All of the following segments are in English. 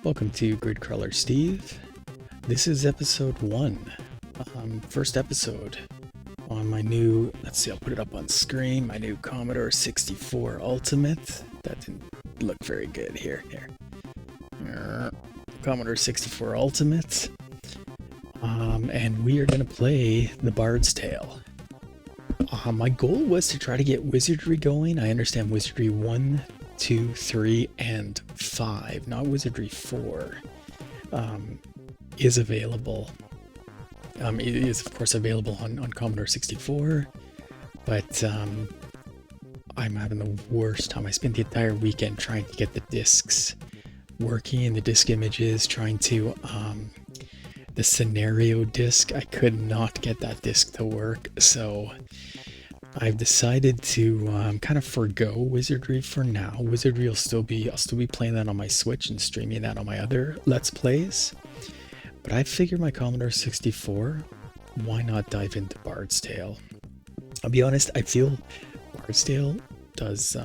Welcome to Grid Crawler Steve. This is episode 1, first episode on my new, let's see, I'll put it up on screen, my new Commodore 64 Ultimate. That didn't look very good here. Commodore 64 Ultimate. And we are going to play the Bard's Tale. My goal was to try to get Wizardry going. I understand Wizardry 1, 2, 3, and 5, not Wizardry 4, is available. It is, of course, available on Commodore 64, but I'm having the worst time. I spent the entire weekend trying to get the discs working, the disc images, trying to, the scenario disc, I could not get that disc to work, so I've decided to kind of forgo Wizardry for now. Wizardry will still be, I'll still be playing that on my Switch and streaming that on my other Let's Plays. But I figured my Commodore 64, why not dive into Bard's Tale? I'll be honest, I feel Bard's Tale does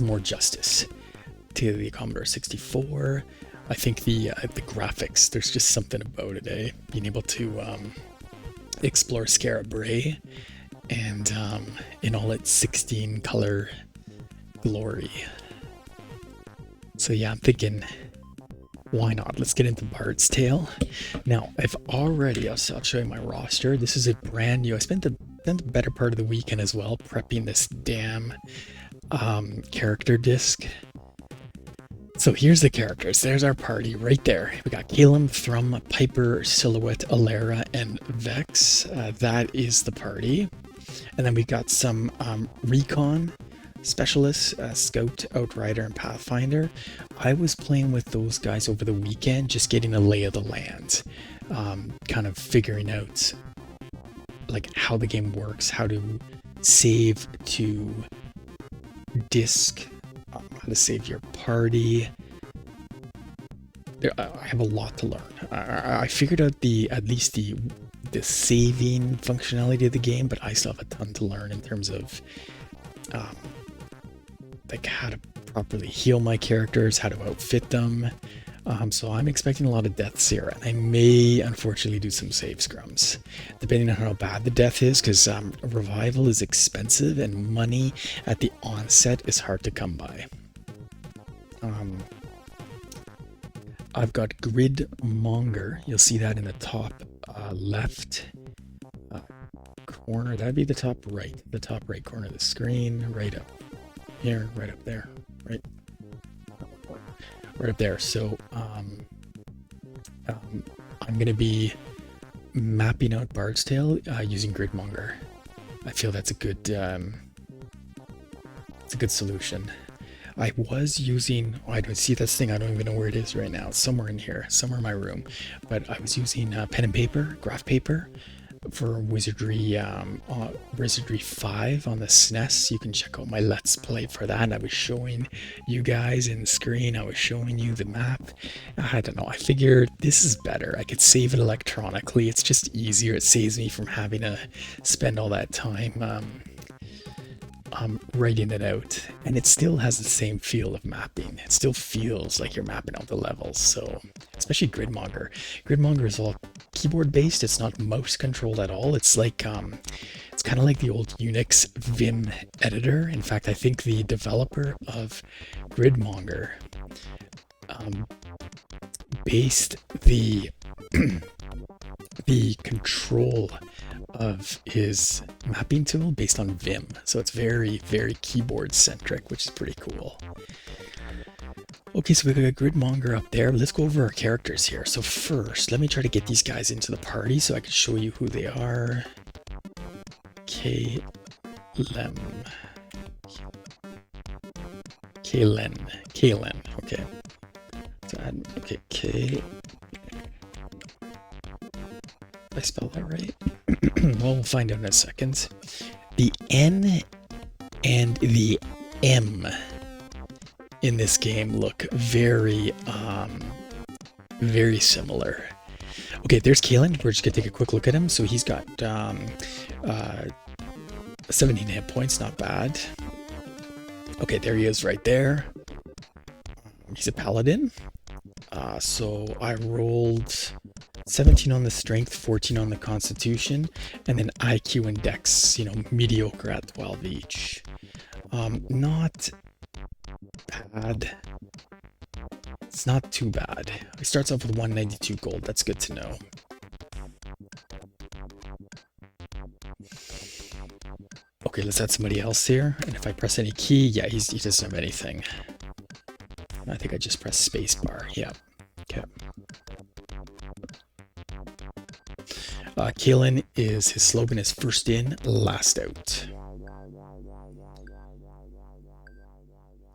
more justice to the Commodore 64. I think the graphics, there's just something about it, eh? Being able to explore Skara Brae and in all its 16 color glory. So yeah, I'm thinking, why not? Let's get into Bard's Tale. Now, I'll show you my roster. This is a brand new, I spent the better part of the weekend as well prepping this damn character disc. So here's the characters. There's our party right there. We got Kaelen, Thrum, Piper, Silhouette, Alera, and Vex. That is the party. And then we got some recon specialists, Scout, Outrider, and Pathfinder. I was playing with those guys over the weekend, just getting a lay of the land, kind of figuring out like how the game works, how to save to disc, how to save your party. I have a lot to learn. I figured out at least the saving functionality of the game, but I still have a ton to learn in terms of like how to properly heal my characters, how to outfit them. So I'm expecting a lot of deaths here, and I may unfortunately do some save scrums, depending on how bad the death is, because revival is expensive and money at the onset is hard to come by. I've got Gridmonger. You'll see that in the top left corner. That'd be the top right corner of the screen, right up here, right up there, right up there. So I'm going to be mapping out Bard's Tale using Gridmonger. I feel that's a good solution. I was using, I don't see this thing, I don't even know where it is right now. It's somewhere in here, somewhere in my room. But I was using pen and paper, graph paper, for Wizardry 5 on the SNES. You can check out my Let's Play for that. I was showing you guys in the screen, I was showing you the map. I don't know, I figured this is better. I could save it electronically. It's just easier. It saves me from having to spend all that time writing it out, and it still has the same feel of mapping. It still feels like you're mapping out the levels. So especially Gridmonger. Gridmonger is all keyboard based. It's not mouse controlled at all. It's like it's kind of like the old Unix Vim editor. In fact, I think the developer of Gridmonger based the the control of his mapping tool based on Vim. So it's very, very keyboard centric, which is pretty cool. Okay, so we got Gridmonger up there. Let's go over our characters here. So first, let me try to get these guys into the party so I can show you who they are. Kaelen. Okay. So okay, K. Did I spell that right? Well, we'll find out in a second. The N and the M in this game look very, very similar. Okay, there's Kaelen. We're just gonna take a quick look at him. So he's got 17 hit points, not bad. Okay, there he is right there. he's a paladin. So I rolled 17 on the strength, 14 on the constitution, and then IQ and dex, mediocre at 12 each. Not bad. It's not too bad. He starts off with 192 gold. That's good to know. Okay, let's add somebody else here. And if I press any key, yeah, he doesn't have anything. I think I just press spacebar. Yeah. Okay. Kaelen his slogan is first in, last out.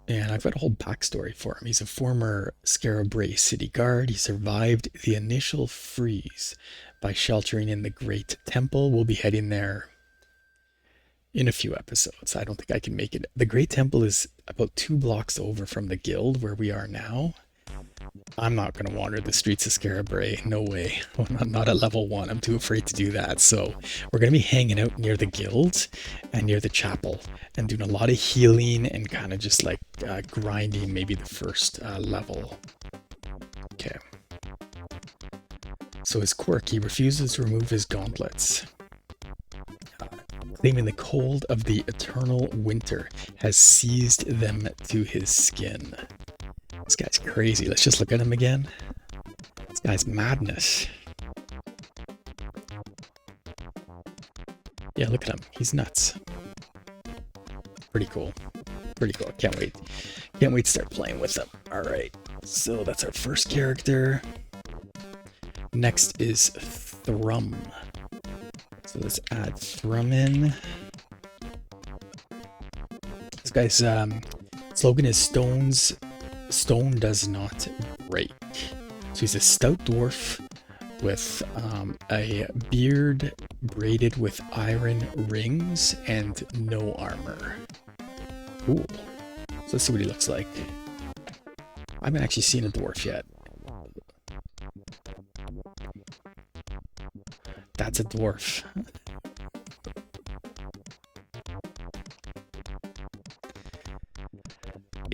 And I've got a whole backstory for him. He's a former Skara Brae city guard. He survived the initial freeze by sheltering in the Great Temple. We'll be heading there in a few episodes. I don't think I can make it. The Great Temple is about 2 blocks over from the guild where we are now. I'm not going to wander the streets of Skara Brae. No way. Not at level 1. I'm too afraid to do that. So we're going to be hanging out near the guild and near the chapel and doing a lot of healing and kind of just like grinding maybe the first level. Okay. So his quirk, he refuses to remove his gauntlets. Claiming the cold of the eternal winter has seized them to his skin. This guy's crazy. Let's just look at him again. This guy's madness. Yeah, look at him. He's nuts. Pretty cool. Pretty cool. Can't wait. Can't wait to start playing with him. Alright. So that's our first character. Next is Thrum. So let's add Thrum in. This guy's slogan is Stone does not break. So he's a stout dwarf with a beard braided with iron rings and no armor. Cool. So let's see what he looks like. I haven't actually seen a dwarf yet. That's a dwarf.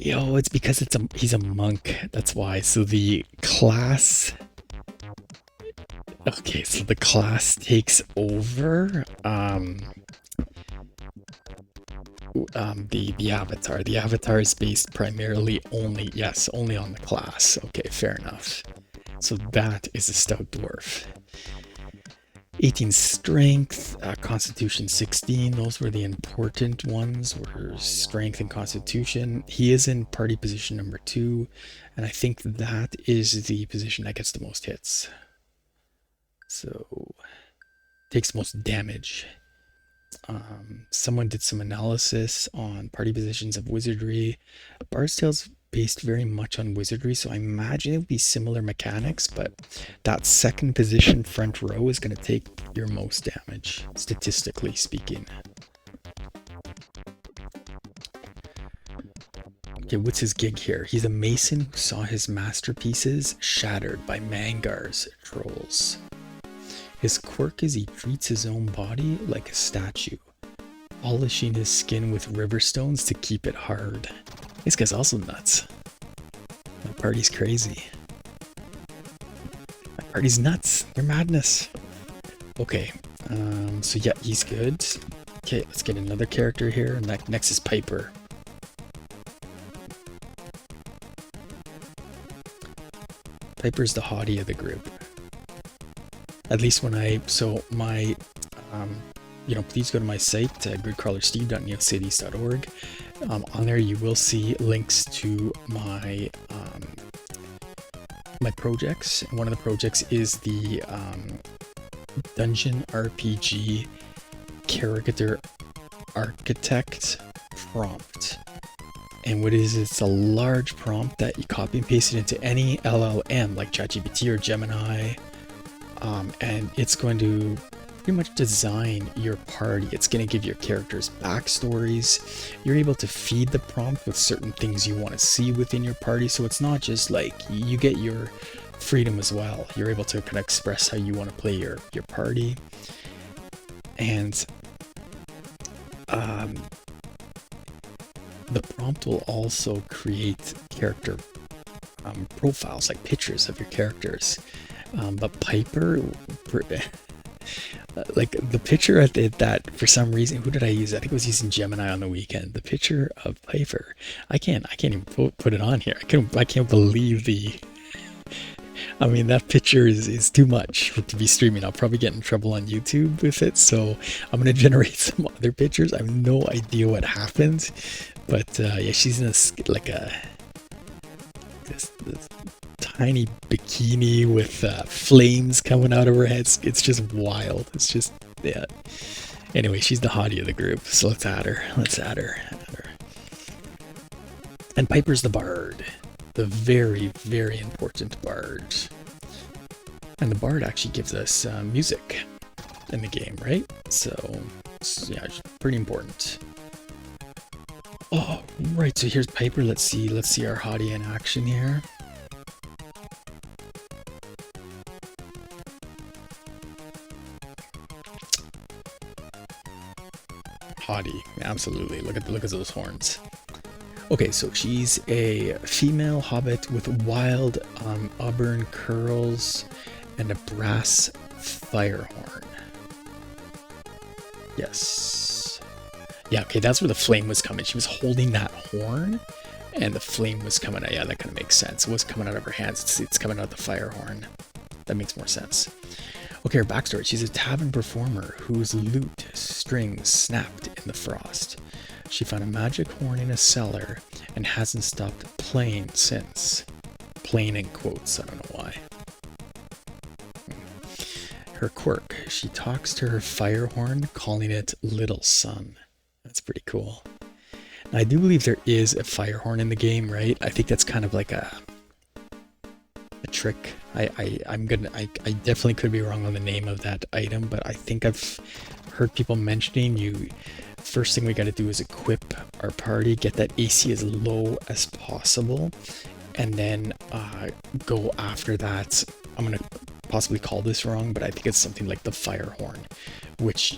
Yo, it's because he's a monk. That's why. So the class. Okay, so the class takes over the avatar. The avatar is based primarily only on the class. Okay, fair enough. So that is a stout dwarf. 18 strength, constitution 16. Those were the important ones, were strength and constitution. He is in party position number 2, and I think that is the position that gets the most hits. So, takes the most damage. Someone did some analysis on party positions of wizardry. Bard's Tale's based very much on wizardry, so I imagine it would be similar mechanics, but that second position front row is going to take your most damage, statistically speaking. Okay, what's his gig here? He's a mason who saw his masterpieces shattered by Mangar's trolls. His quirk is he treats his own body like a statue, polishing his skin with river stones to keep it hard. This guy's also nuts. My party's crazy. My party's nuts. They're madness. Okay, so yeah, he's good. Okay, let's get another character here. And next is Piper. Piper's the hottie of the group. At least when please go to my site, gridcrawlersteve.neocities.org. On there you will see links to my my projects. And one of the projects is the Dungeon RPG Character Architect prompt. And what it is, it's a large prompt that you copy and paste it into any LLM like ChatGPT or Gemini, and it's going to pretty much design your party. It's going to give your characters backstories. You're able to feed the prompt with certain things you want to see within your party, so it's not just like you get your freedom as well. You're able to kind of express how you want to play your party. And the prompt will also create character profiles, like pictures of your characters. But Piper, like the picture at that, for some reason, who did I use? I think I was using Gemini on the weekend. The picture of Piper, I can't even put it on here. I can't believe I mean, that picture is too much to be streaming. I'll probably get in trouble on YouTube with it, so I'm gonna generate some other pictures. I have no idea what happens, but yeah, she's in this tiny bikini with flames coming out of her head. It's just wild. It's just, yeah. Anyway, she's the hottie of the group, so let's add her. And Piper's the bard. The very, very important bard. And the bard actually gives us music in the game, right? So, yeah, it's pretty important. Oh, right, so here's Piper. Let's see our hottie in action here. Hottie, absolutely. Look at those horns. Okay, so she's a female hobbit with wild auburn curls and a brass fire horn. Yes. Yeah, okay, that's where the flame was coming. She was holding that horn and the flame was coming out. Yeah, that kind of makes sense. It was coming out of her hands. It's coming out of the fire horn. That makes more sense. Okay, her backstory. She's a tavern performer whose lute strings snapped in the frost. She found a magic horn in a cellar and hasn't stopped playing since. Playing in quotes, I don't know why. Her quirk. She talks to her fire horn, calling it Little Sun. That's pretty cool. Now, I do believe there is a fire horn in the game, right? I think that's kind of like a trick. I definitely could be wrong on the name of that item, but I think I've heard people mentioning first thing we got to do is equip our party, get that AC as low as possible, and then go after that. I'm gonna possibly call this wrong, but I think it's something like the fire horn, which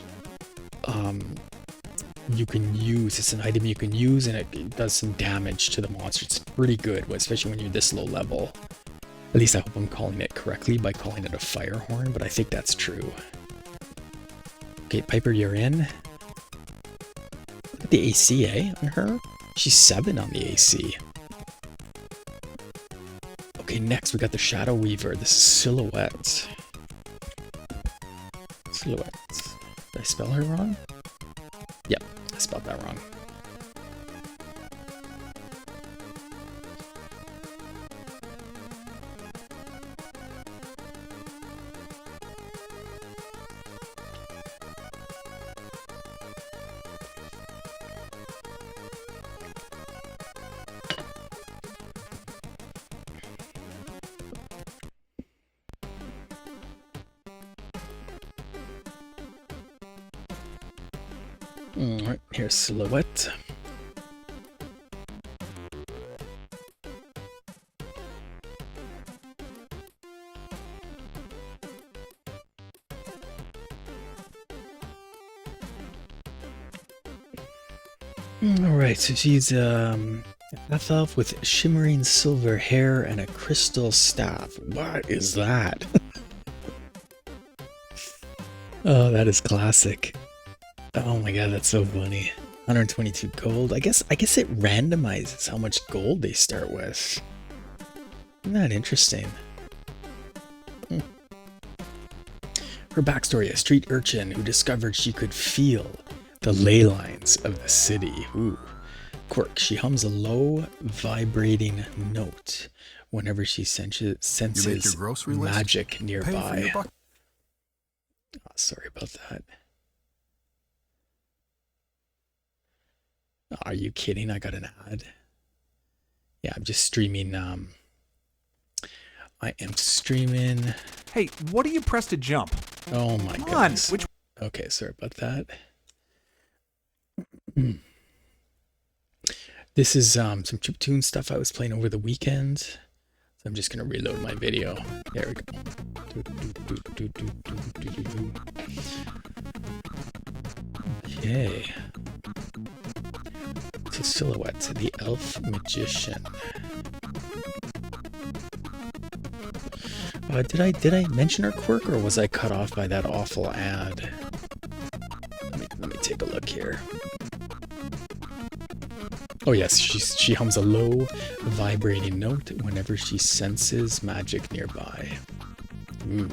you can use. It's an item you can use, and it does some damage to the monster. It's pretty good, especially when you're this low level. At least I hope I'm calling it correctly by calling it a fire horn, but I think that's true. Okay, Piper, you're in. Look at the AC, eh, on her? She's 7 on the AC. Okay, next we got the Shadow Weaver. This is Silhouette. Silhouette. Did I spell her wrong? Yep, I spelled that wrong. Alright, here's Silhouette. Alright, so she's a half elf with shimmering silver hair and a crystal staff. What is that? Oh, that is classic. Oh my god, that's so funny. 122 gold. I guess it randomizes how much gold they start with. Isn't that interesting? Her backstory: a street urchin who discovered she could feel the ley lines of the city. Ooh. Quirk: she hums a low, vibrating note whenever she senses magic nearby. Oh, sorry about that. Are you kidding? I got an ad. Yeah, I'm just streaming. I am streaming. Hey, what do you press to jump? Oh my goodness. Okay, sorry about that. This is some chiptune stuff I was playing over the weekend. So I'm just gonna reload my video. There we go. Okay. To Silhouette, the elf magician. Did I mention her quirk, or was I cut off by that awful ad? Let me take a look here. Oh yes, she hums a low, vibrating note whenever she senses magic nearby. Ooh.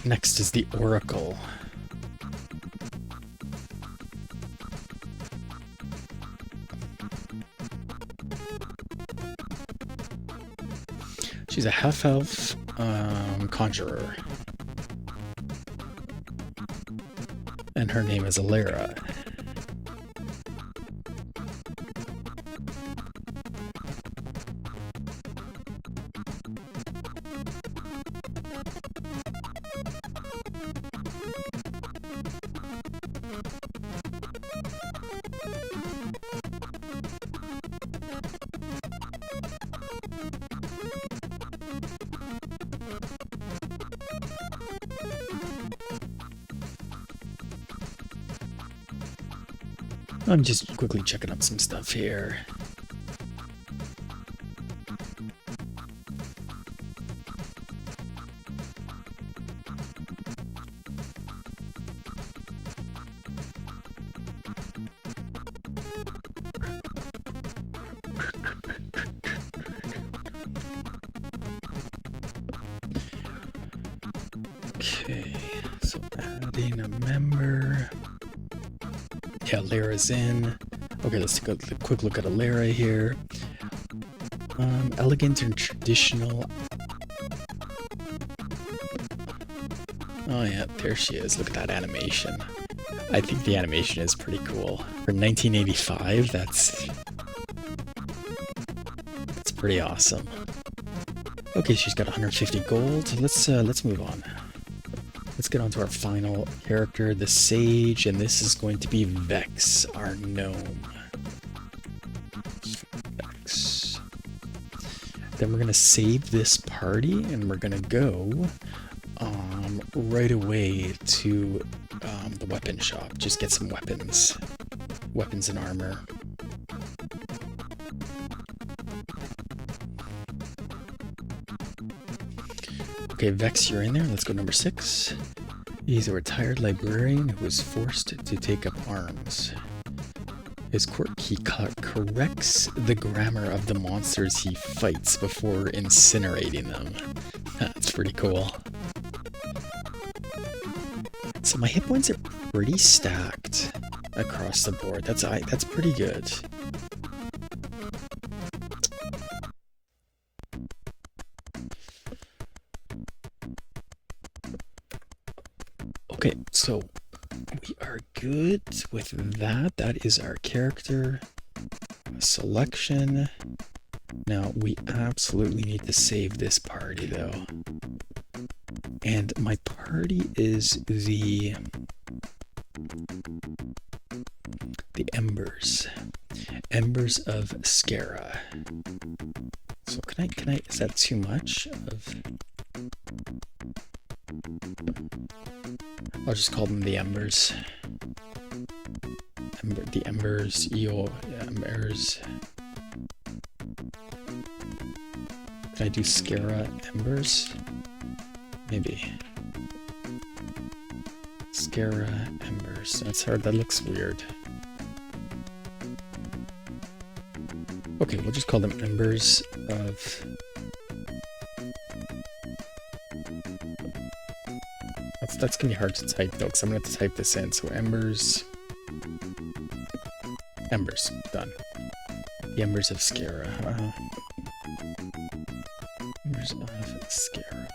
Next is the Oracle. She's a half-elf conjurer. And her name is Alara. I'm just quickly checking up some stuff here. Okay, so adding a member. Yeah, Alara's in. Okay, let's take a quick look at Alara here. Elegant and traditional. Oh yeah, there she is. Look at that animation. I think the animation is pretty cool. For 1985, that's pretty awesome. Okay, she's got 150 gold. Let's move on. Let's get on to our final character, the Sage, and this is going to be Vex, our gnome. Vex. Then we're going to save this party, and we're going to go right away to the weapon shop. Just get some weapons. Weapons and armor. Okay, Vex, you're in there. Let's go number 6. He's a retired librarian who was forced to take up arms. His quirk, he corrects the grammar of the monsters he fights before incinerating them. That's pretty cool. So my hit points are pretty stacked across the board. That's pretty good. Okay, so we are good with that. That is our character selection. Now, we absolutely need to save this party, though. And my party is the Embers. Embers of Skara. So can I, is that too much of... I'll just call them the Embers. The Embers, Embers. Can I do Skara Embers? Maybe. Skara Embers. That's hard. That looks weird. Okay, we'll just call them Embers of... That's gonna be hard to type though, because I'm gonna have to type this in. So Embers, done. The Embers of Skara. Embers of Skara.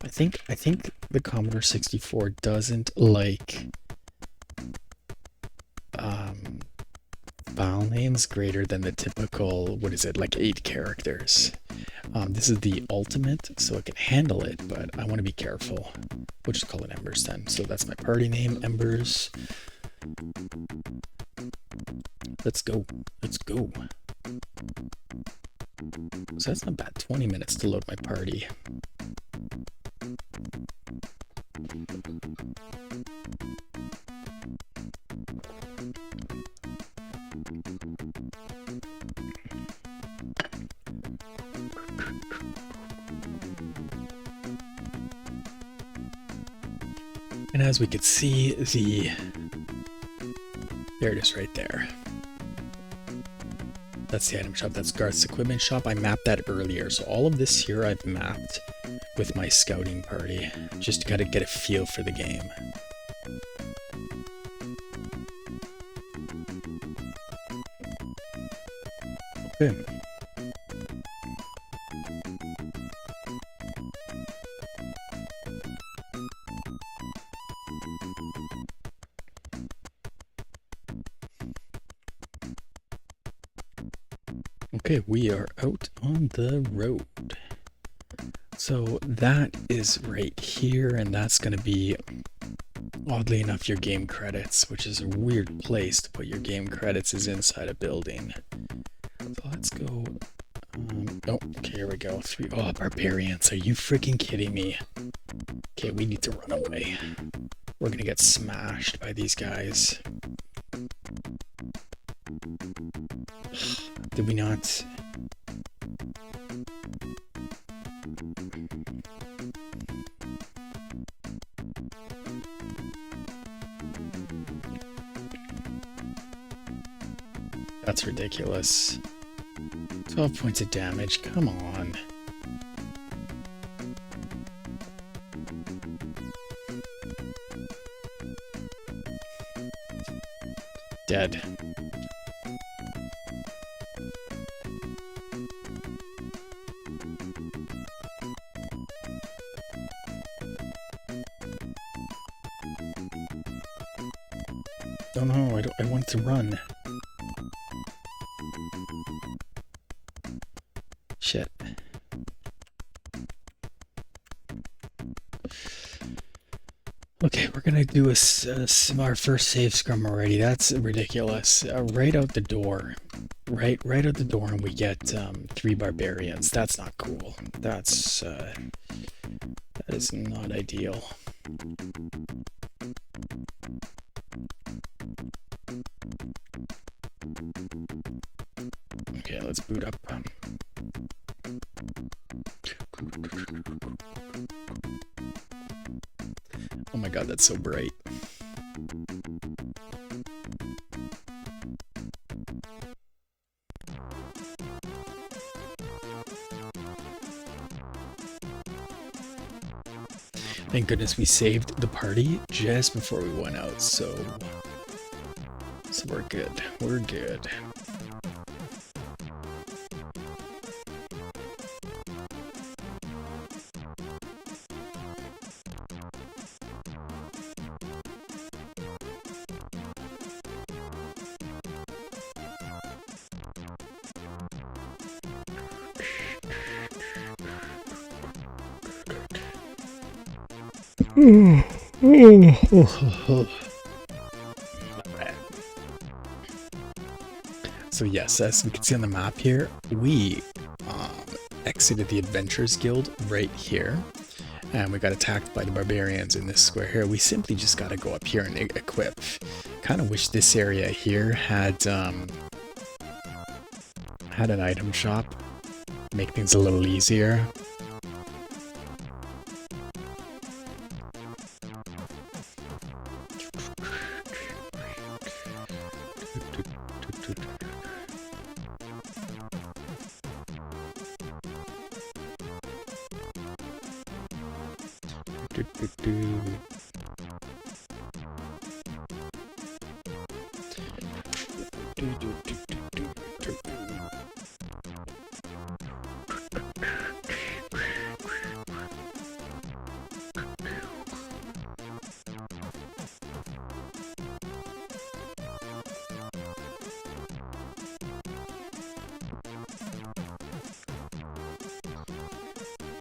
I think the Commodore 64 doesn't like file names greater than the typical, what is it, like 8 characters. This is the ultimate, so it can handle it, but I want to be careful. We'll just call it Embers then. So that's my party name, Embers. Let's go. Let's go. So that's not bad. 20 minutes to load my party. And as we could see, there it is right there. That's the item shop. That's Garth's equipment shop. I mapped that earlier. So all of this here I've mapped with my scouting party. Just to kind of get a feel for the game. Okay. Okay, we are out on the road. So that is right here, and that's going to be, oddly enough, your game credits, which is a weird place to put your game credits, is inside a building. So let's go. Oh, okay, here we go. Oh, barbarians, are you freaking kidding me? Okay, we need to run away. We're going to get smashed by these guys. Did we not? That's ridiculous. 12 points of damage, come on. Dead. Oh no, I want to run. Shit. Okay, we're gonna do our first save scrum already. That's ridiculous. Right out the door. Right out the door, and we get 3 barbarians. That's not cool. That is not ideal. Okay, let's boot up. Oh my god, that's so bright. Thank goodness we saved the party just before we went out, so we're good. We're good. So yes, as we can see on the map here, we exited the Adventurers Guild right here, and we got attacked by the Barbarians in this square here. We simply just got to go up here and equip. Kind of wish this area here had an item shop, make things a little easier.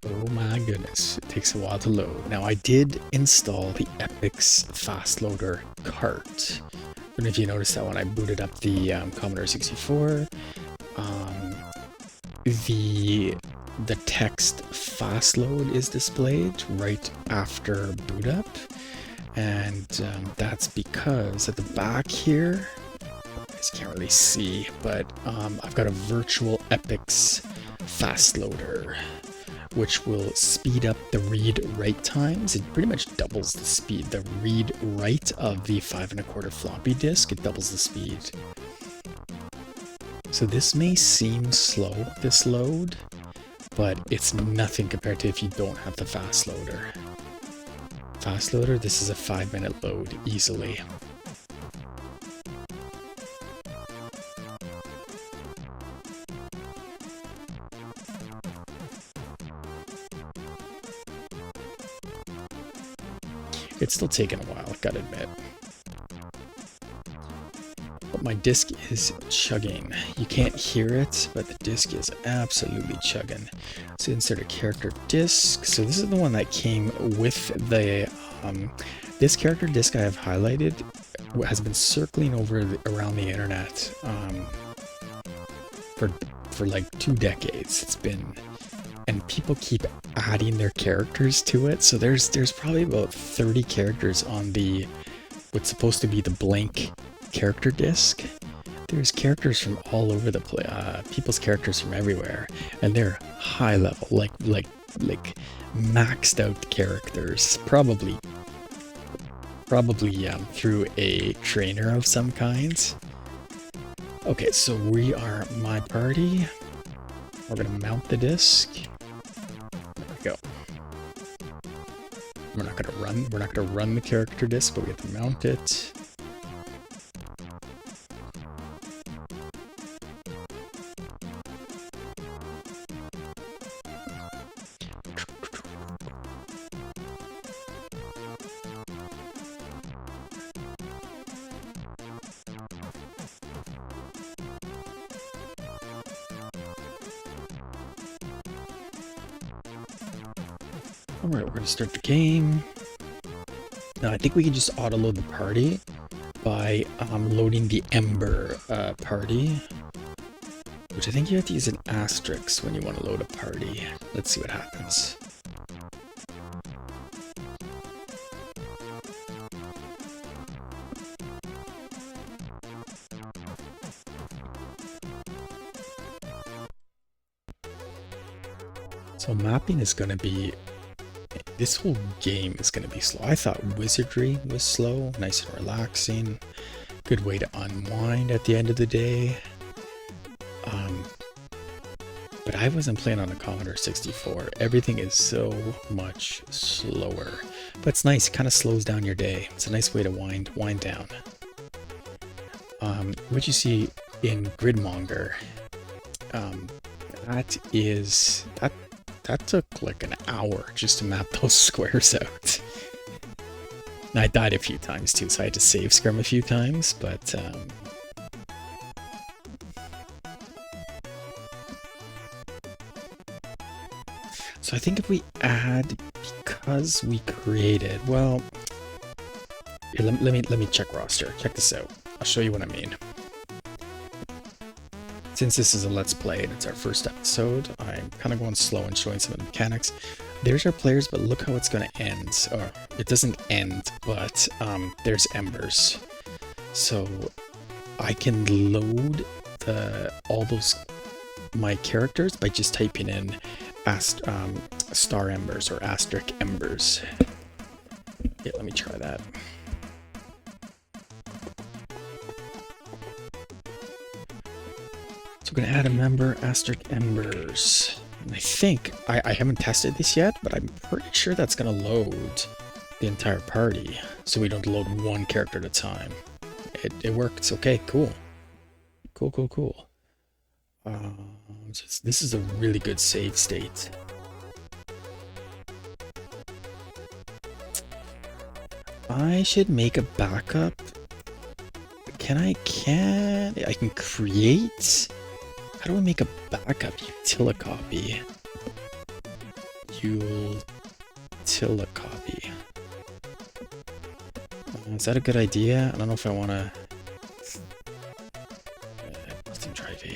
Oh my goodness, it takes a while to load. Now I did install the Epic's fast loader cart. I don't know if you noticed that when I booted up the Commodore 64. The text fast load is displayed right after boot up, and that's because at the back here, you guys can't really see, but I've got a virtual Epic's fast loader, which will speed up the read-write times. It pretty much doubles the speed. The read-write of the 5 1/4 floppy disk, it doubles the speed. So this may seem slow, this load, but it's nothing compared to if you don't have the fast loader. Fast loader, this is a 5-minute load easily. It's still taking a while, I gotta admit. But my disc is chugging. You can't hear it, but the disc is absolutely chugging. So insert a character disc. So this is the one that came with the, this character disc I have highlighted has been circling around the internet for like 2 decades. It's been, and people keep adding their characters to it. So there's probably about 30 characters on the what's supposed to be the blank character disc. There's characters from all over the place, people's characters from everywhere, and they're high level, like maxed out characters, probably through a trainer of some kinds. Okay, so we are my party. We're gonna mount the disc. There we go. We're not gonna run the character disc, but we have to mount it. Alright, we're going to start the game. Now, I think we can just auto-load the party by loading the Ember party, which I think you have to use an asterisk when you want to load a party. Let's see what happens. So mapping is going to be, this whole game is going to be slow. I thought wizardry was slow, nice and relaxing, good way to unwind at the end of the day. But I wasn't playing on a Commodore 64. Everything is so much slower, but it's nice. It kind of slows down your day. It's a nice way to wind down. What you see in Gridmonger, that took like an hour just to map those squares out. And I died a few times too, so I had to save Scum a few times, but so I think if we add, because we created, well, here, let me check roster. Check this out. I'll show you what I mean. Since this is a Let's Play and it's our first episode, I'm kind of going slow and showing some of the mechanics. There's our players, but look how it's going to end. Or, it doesn't end, but there's Embers. So I can load all those my characters by just typing in star embers or asterisk embers. Yeah, let me try that. So we're going to add a member, asterisk embers. And I think, I haven't tested this yet, but I'm pretty sure that's going to load the entire party. So we don't load one character at a time. It works. Okay, cool. Cool. So this is a really good save state. I should make a backup. I can create. How do I make a backup? Utilicopy. Utilicopy. Is that a good idea? I don't know if I want to. Drive A.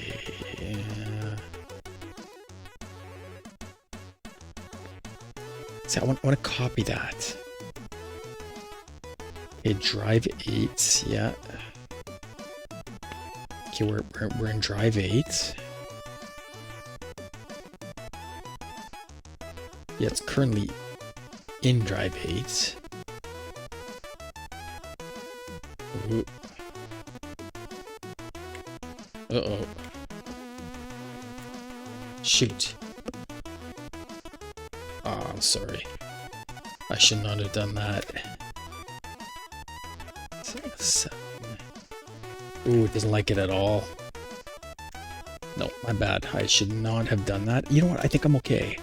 See, I want to copy that. Okay, drive 8. Yeah. Okay, we're in drive 8. Yeah, it's currently in drive 8. Ooh. Uh-oh. Shoot. Oh, I'm sorry. I should not have done that. 7. Ooh, it doesn't like it at all. No, my bad. I should not have done that. You know what? I think I'm okay.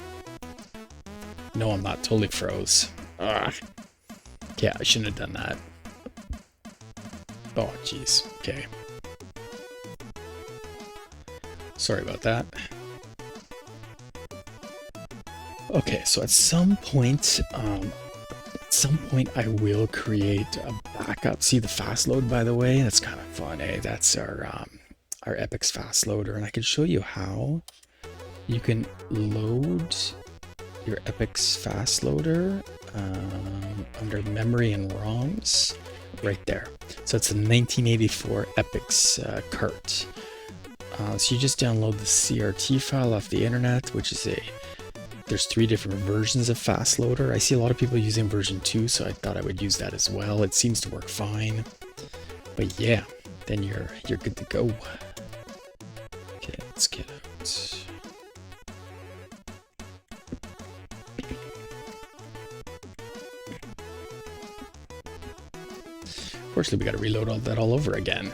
No, I'm not. Totally froze. Ugh. Yeah, I shouldn't have done that. Oh, jeez. Okay. Sorry about that. Okay, so at some point I will create a backup. See the fast load, by the way? That's kind of fun, eh? That's our Epic's fast loader, and I can show you how you can load your Epic's fast loader under memory and ROMs right there. So it's a 1984 Epic's cart. So you just download the CRT file off the internet, which is there's 3 different versions of fast loader. I see a lot of people using version 2, so I thought I would use that as well. It seems to work fine. But yeah, then you're good to go. Okay, let's get out. Of course, we got to reload all that all over again.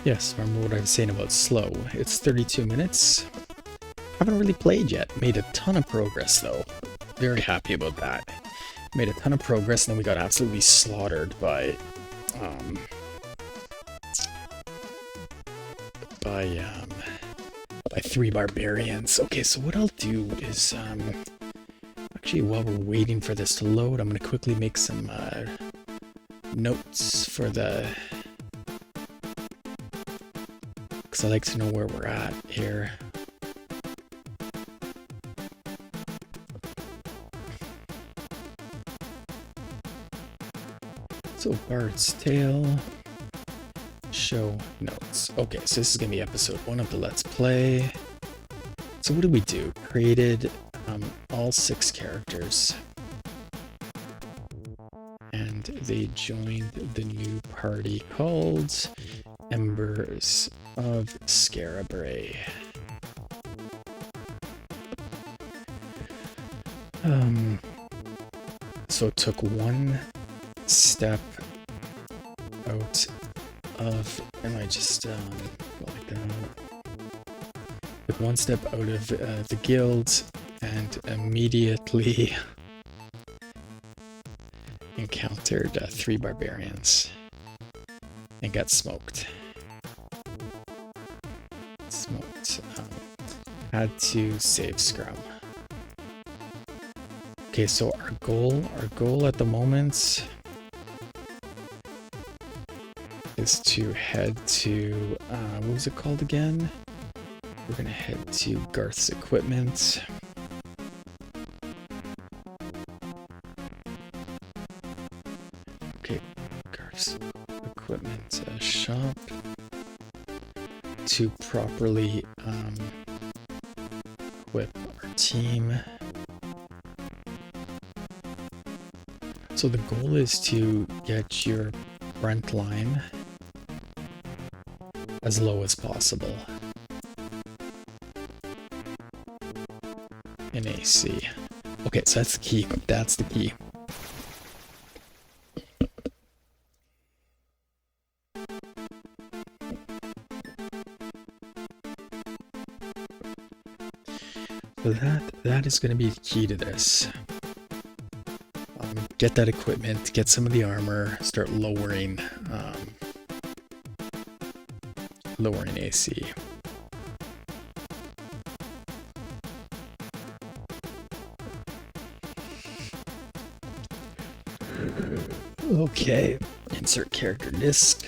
Yes, remember what I was saying about slow. It's 32 minutes. Haven't really played yet. Made a ton of progress though. Very happy about that. Made a ton of progress, and then we got absolutely slaughtered by 3 barbarians. Okay, so what I'll do is actually, while we're waiting for this to load, I'm gonna quickly make some notes for the, because I like to know where we're at here. So Bard's Tale, show notes. Okay, so this is gonna be episode 1 of the Let's Play. So what did we do? Created all 6 characters, and they joined the new party called Embers of Skara Brae. So it took one step out of, and I just go like that. Took one step out of the guild and immediately encountered 3 barbarians and got smoked. Had to save Scrum. Okay, so our goal at the moment is to head to, what was it called again? We're gonna head to Garth's equipment. Okay, Garth's equipment shop to properly equip our team. So the goal is to get your front line as low as possible in AC. Okay, so that's the key. That's the key. So that is going to be the key to this. Get that equipment, get some of the armor, start lowering AC. Okay, insert character disc.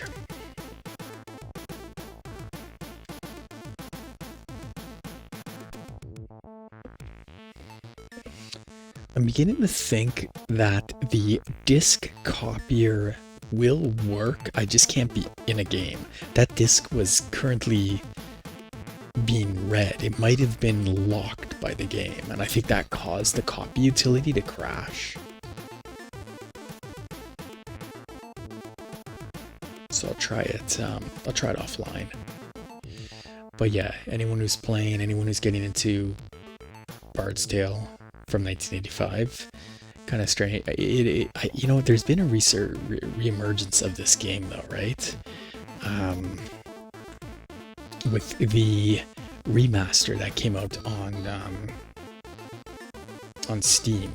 I'm beginning to think that the disc copier will work. I just can't be in a game. That disc was currently being read. It might have been locked by the game, and I think that caused the copy utility to crash. So I'll try it. I'll try it offline. But yeah, anyone who's playing, anyone who's getting into Bard's Tale from 1985, kind of strange. You know, there's been a re-emergence of this game though, right? With the remaster that came out on Steam.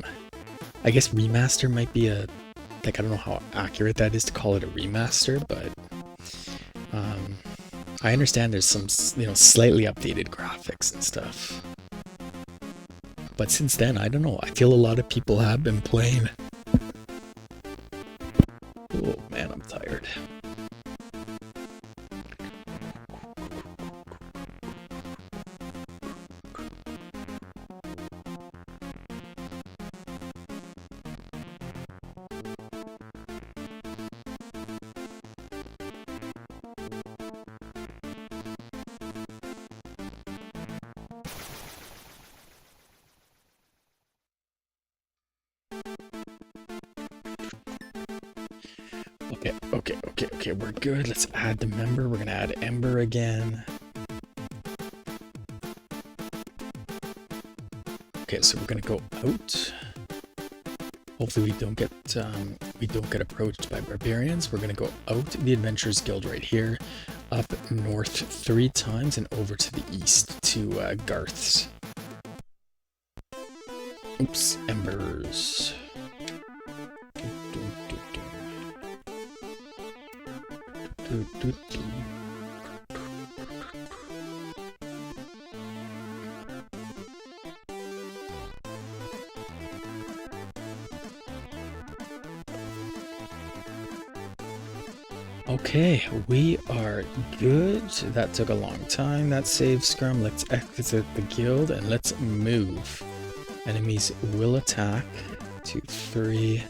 I guess remaster might be I don't know how accurate that is to call it a remaster, but I understand there's some, slightly updated graphics and stuff. But since then, I don't know. I feel a lot of people have been playing. Oh man, I'm tired. Okay, we're good. Let's add the member. We're gonna add Ember again. Okay, so we're gonna go out. Hopefully we don't get approached by barbarians. We're gonna go out the Adventurers Guild right here, up north 3 times and over to the east to Garth's. Oops, Embers. Okay, we are good. That took a long time. That saved Scrum. Let's exit the guild and let's move. Enemies will attack. 2, 3.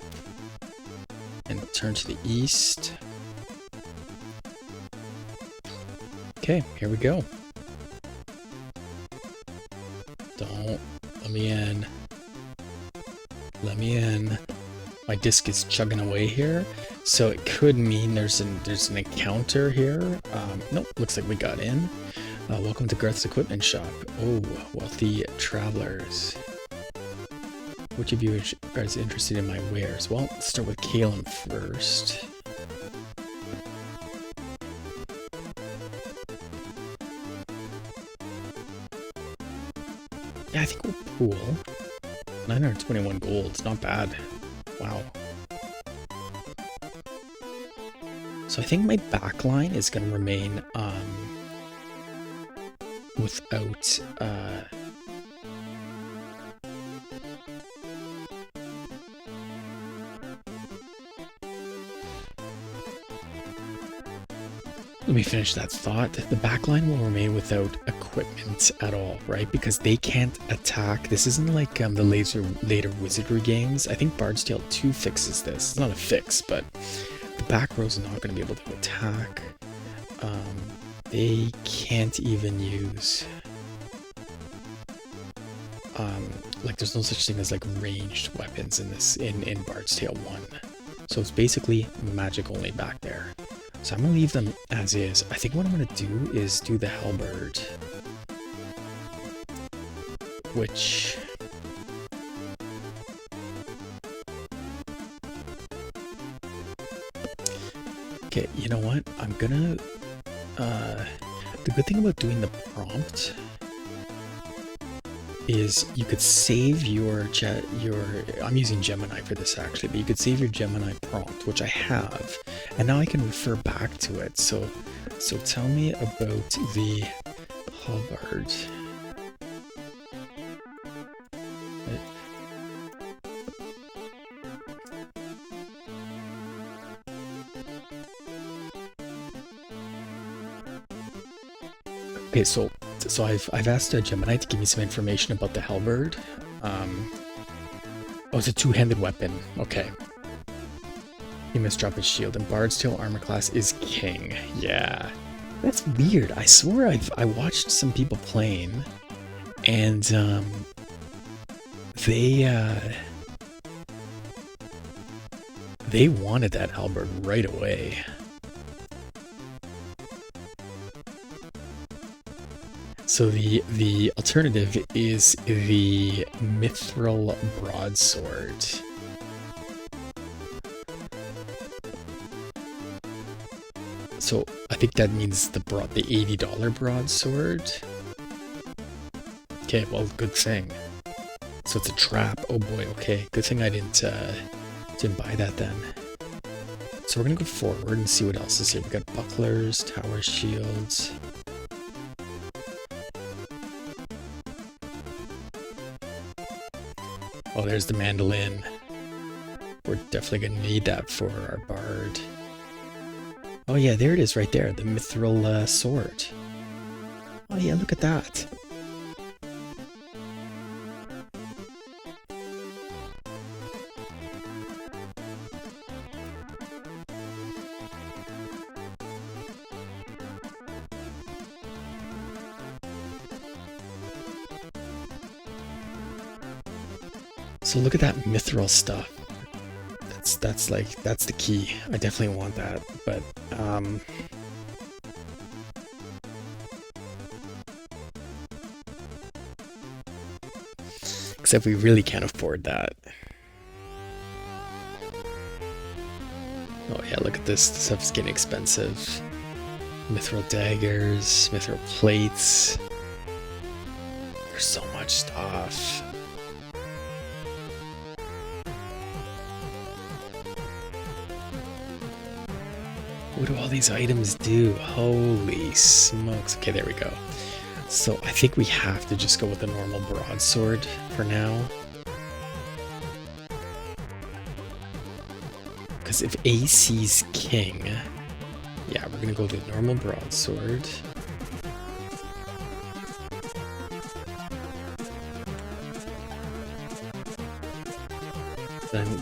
And turn to the east. Okay, here we go. Don't let me in. Let me in. My disc is chugging away here, so it could mean there's an encounter here. Nope, looks like we got in. Welcome to Garth's equipment shop. Oh, wealthy travelers. Which of you is interested in my wares? Well, let's start with Kaelen first. Yeah, I think we'll pool. 921 gold, it's not bad. Wow. So I think my backline is going to remain without let me finish that thought. The backline will remain without equipment at all, right? Because they can't attack. This isn't like the later wizardry games. I think Bard's Tale 2 fixes this. It's not a fix, but the back row's not going to be able to attack. They can't even use... like there's no such thing as like ranged weapons in this in Bard's Tale 1. So it's basically magic only back there. So I'm going to leave them as is. I think what I'm going to do is do the halberd. Which... Okay, you know what? I'm going to... the good thing about doing the prompt is you could save your I'm using Gemini for this actually, but you could save your Gemini prompt, which I have, and now I can refer back to it. So tell me about the halberd. Okay, so I've asked Gemini to give me some information about the halberd. Oh, it's a two-handed weapon. Okay. He must drop his shield, and Bard's Tail armor class is king. Yeah. That's weird. I swore I watched some people playing, and they wanted that halberd right away. So the alternative is the mithril broadsword. So I think that means the $80 broadsword. Okay, well, good thing. So it's a trap. Oh boy. Okay, good thing I didn't buy that then. So we're gonna go forward and see what else is here. We got bucklers, tower shields. Oh, there's the mandolin. We're definitely gonna need that for our bard. Oh yeah, there it is right there, the mithril sword. Oh yeah, look at that. So look at that mithril stuff. That's the key. I definitely want that, but except we really can't afford that. Oh yeah, look at this. This stuff's getting expensive. Mithril daggers, mithril plates. There's so much stuff. What do all these items do? Holy smokes. Okay, there we go. So I think we have to just go with the normal broadsword for now. Because if AC's king, yeah, we're going to go with the normal broadsword.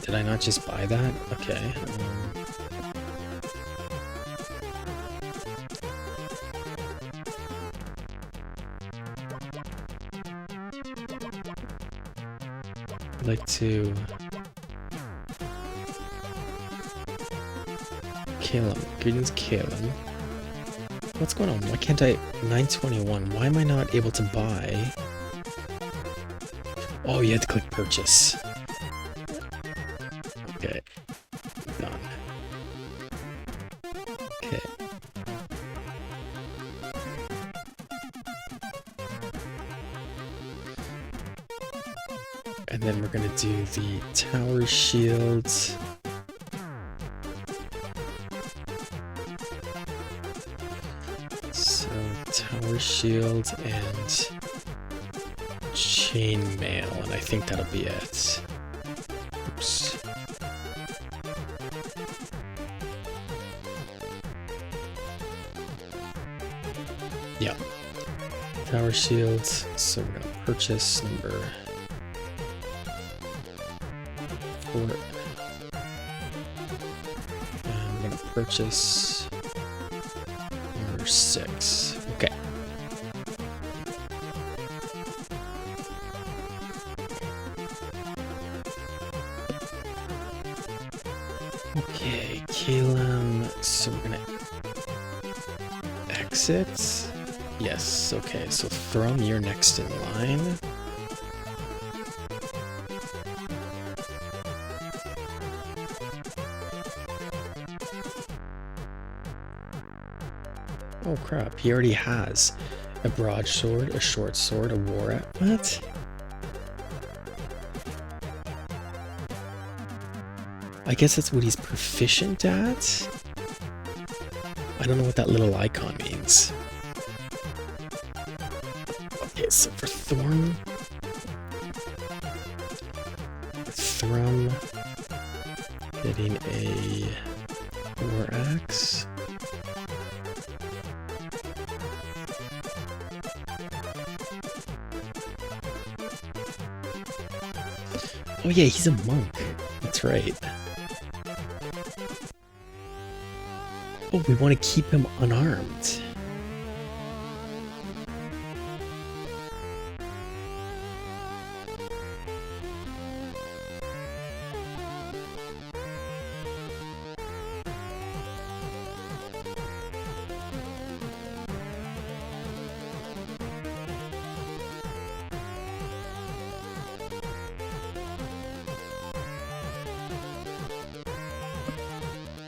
Did I not just buy that? Okay. I'd like to Kaelen. Greetings, Kaelen. What's going on? Why can't I 921? Why am I not able to buy? Oh, you had to click purchase. Okay. Done. Okay. And then we're gonna do the tower shields. So tower shields and chainmail, and I think that'll be it. Oops. Yeah. Tower shields. So we're gonna purchase number 4. And we're gonna purchase number 6. Okay. Okay, Kaelen. So we're gonna exit. Yes, okay, so Thrum, you're next in line. Oh crap, he already has a broadsword, a short sword, a war axe. What? I guess that's what he's proficient at? I don't know what that little icon means. Okay, so for Thrum, getting a war axe. Oh yeah, he's a monk. That's right. Oh, we want to keep him unarmed.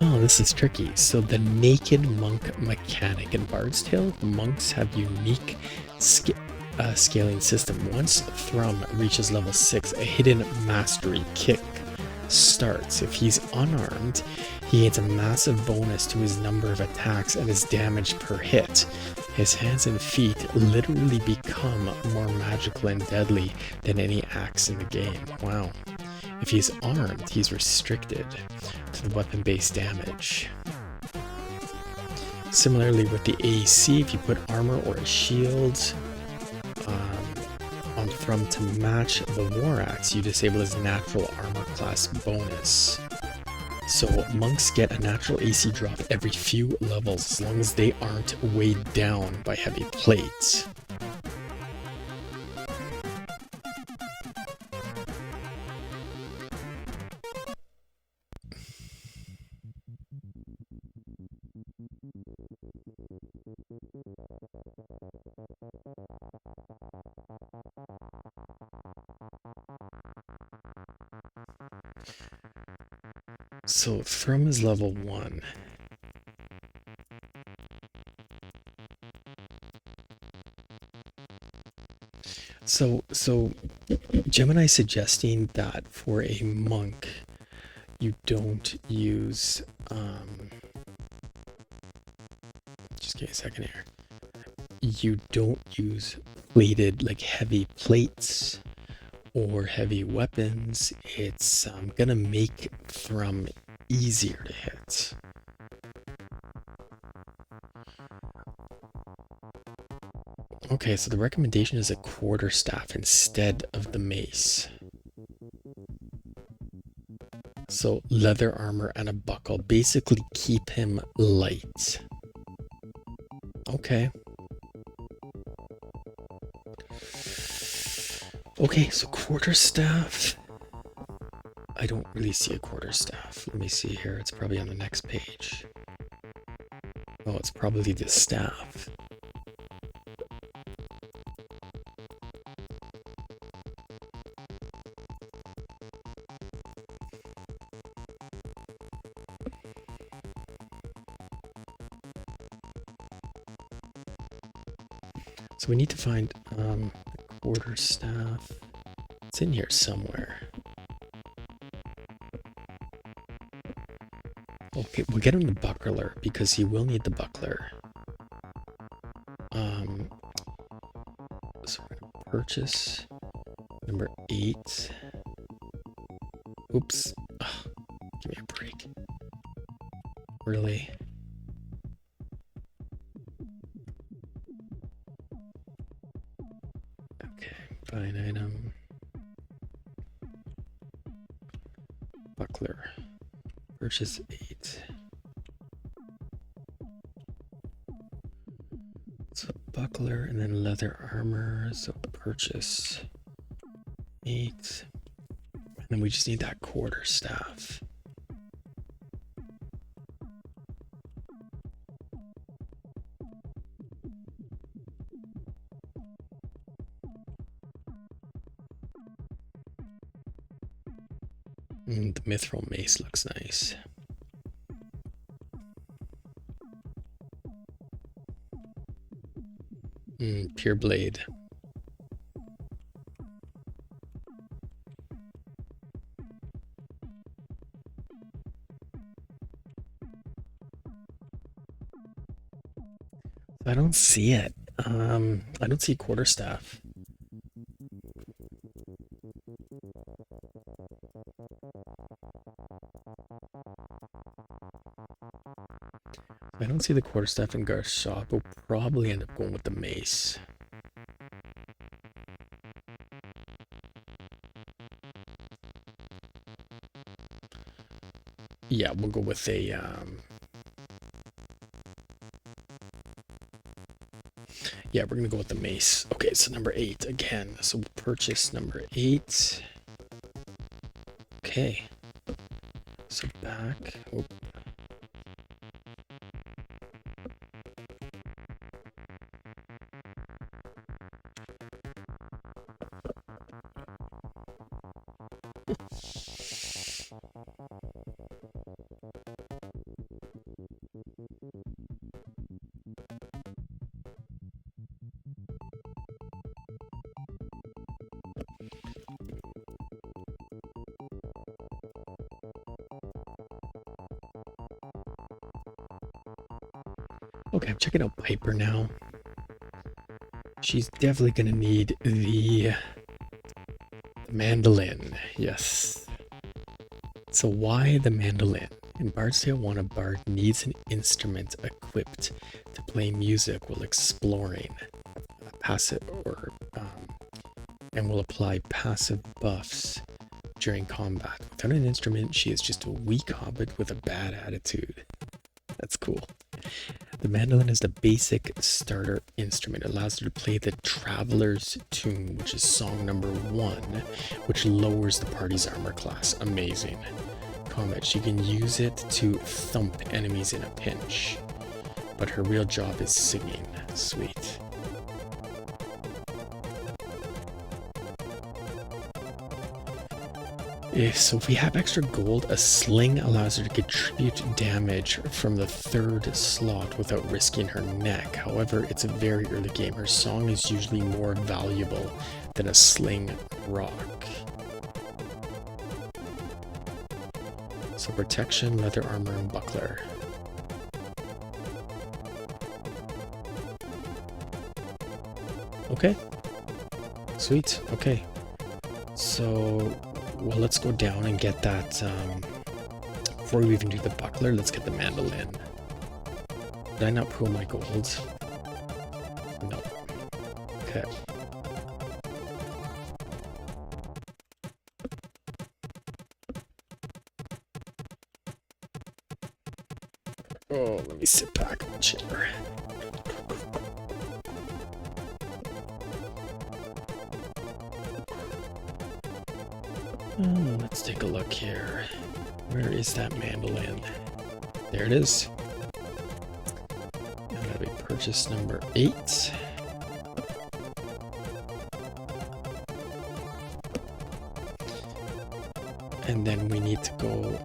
Oh, this is tricky. So the naked monk mechanic in Bard's Tale, monks have unique scaling system. Once Thrum reaches level 6, a hidden mastery kick starts. If he's unarmed, he gains a massive bonus to his number of attacks and his damage per hit. His hands and feet literally become more magical and deadly than any axe in the game. Wow. If he's armed, he's restricted to the weapon-based damage. Similarly with the AC, if you put armor or a shield on Thrum to match the War Axe, you disable his natural armor class bonus. So monks get a natural AC drop every few levels as long as they aren't weighed down by heavy plates. So Thrum is level 1. So Gemini's suggesting that for a monk you don't use just give me a second here. You don't use plated, like heavy plates or heavy weapons. It's gonna make Thrum easier to hit. Okay, so the recommendation is a quarterstaff instead of the mace. So leather armor and a buckle basically keep him light. Okay. Okay, so quarterstaff. I don't really see a quarterstaff. Let me see here. It's probably on the next page. Oh, it's probably the staff. So we need to find the quarterstaff. It's in here somewhere. Okay, we'll get him the buckler because he will need the buckler. So we're gonna purchase number 8. Oops. Ugh, give me a break. Really? Okay, find item. Buckler. Purchase 8. So buckler and then leather armor. So purchase 8. And then we just need that quarterstaff. The mithril mace looks nice. Pure blade. I don't see it. I don't see quarterstaff. I don't see the quarterstaff in Garth's shop. We'll probably end up going with the mace. Yeah, we'll go with a yeah, we're gonna go with the mace. Okay, so number 8 again. So we'll purchase number 8. Okay. So back. Oh. Okay, I'm checking out Piper now. She's definitely gonna need the mandolin. Yes. So why the mandolin? In Bard's Tale 1, a bard needs an instrument equipped to play music while exploring, passive and will apply passive buffs during combat. Without an instrument, she is just a weak hobbit with a bad attitude. That's cool. The mandolin is the basic starter instrument. It allows her to play the Traveler's Tune, which is song number 1, which lowers the party's armor class. Amazing. Combat. She can use it to thump enemies in a pinch, but her real job is singing. Sweet. So if we have extra gold, a sling allows her to contribute damage from the 3rd slot without risking her neck. However, it's a very early game. Her song is usually more valuable than a sling rock. So protection, leather armor, and buckler. Okay. Sweet. Okay. So... well, let's go down and get that, before we even do the buckler, let's get the mandolin. Did I not pull my gold? No. Okay. Oh, let me sit back in the chair. Oh, let's take a look here. Where is that mandolin? There it is. And that'll be purchase number 8. And then we need to go...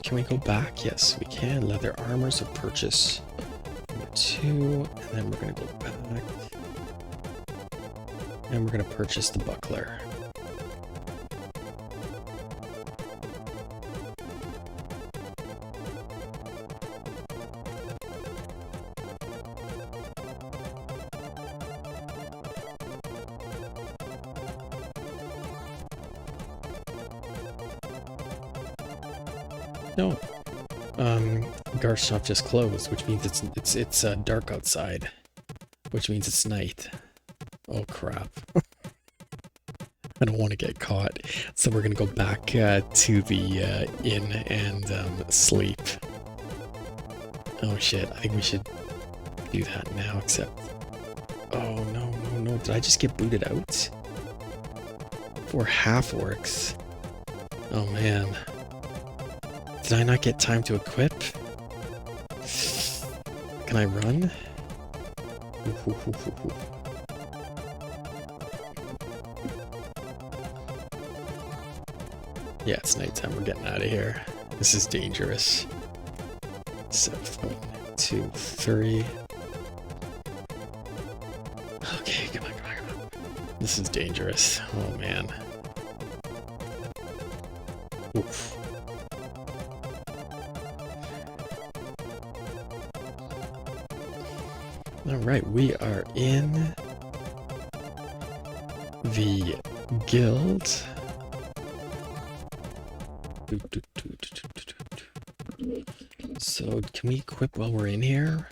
can we go back? Yes, we can. Leather armor, so purchase number 2. And then we're going to go back. And we're going to purchase the buckler. No. Gar's shop just closed, which means it's dark outside, which means it's night. Oh crap. I don't want to get caught. So we're gonna go back to the inn and sleep. Oh shit, I think we should do that now, except... oh no. Did I just get booted out? 4 half-orcs. Oh man. Did I not get time to equip? Can I run? Yeah, it's nighttime. We're getting out of here. This is dangerous. So, 1, 2, 3. Okay, come on. This is dangerous. Oh, man. Oof. Alright, we are in the guild. So, can we equip while we're in here?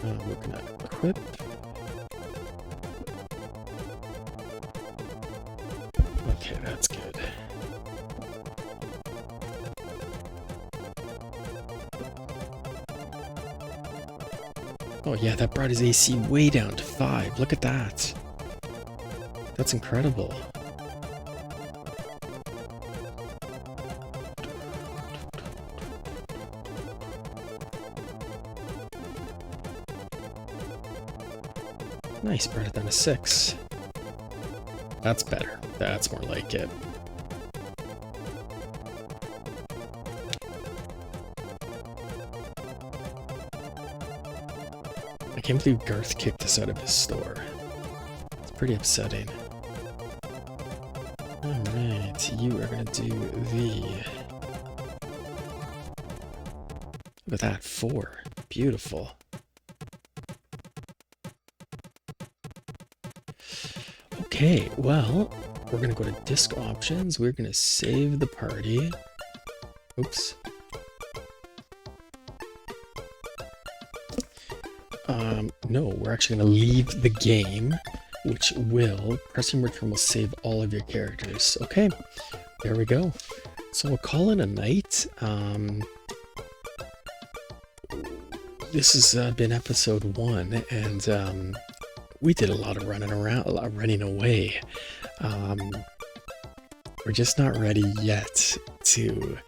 We're gonna equip. That's good. Oh yeah, that brought his AC way down to 5. Look at that. That's incredible. Nice, brought it down to 6. That's better. That's more like it. I can't believe Garth kicked us out of his store. It's pretty upsetting. Alright, you are gonna do the... Look at that, 4. Beautiful. Okay, well, we're gonna go to disk options. We're gonna save the party. Oops. No, we're actually gonna leave the game, which will, pressing return will save all of your characters. Okay, there we go. So we'll call it a night. This has been episode 1, and we did a lot of running around, a lot of running away. We're just not ready yet to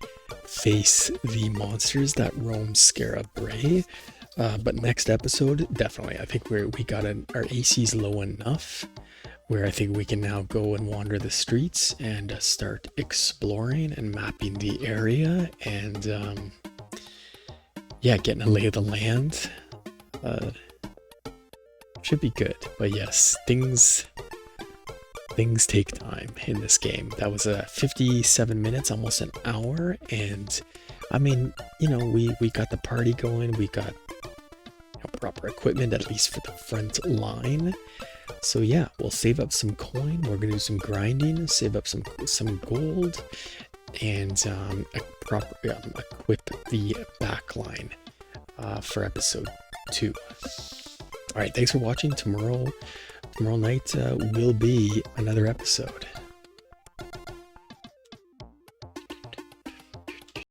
face the monsters that roam Skara Brae. But next episode, definitely. I think we got our AC's low enough where I think we can now go and wander the streets and start exploring and mapping the area and yeah, getting a lay of the land. Should be good. But yes, things take time in this game. That was 57 minutes, almost an hour, and I mean, you know, we got the party going, we got proper equipment, at least for the front line. So yeah, we'll save up some coin, we're gonna do some grinding, save up some gold, and equip the back line for episode 2. Alright, thanks for watching. Tomorrow night will be another episode.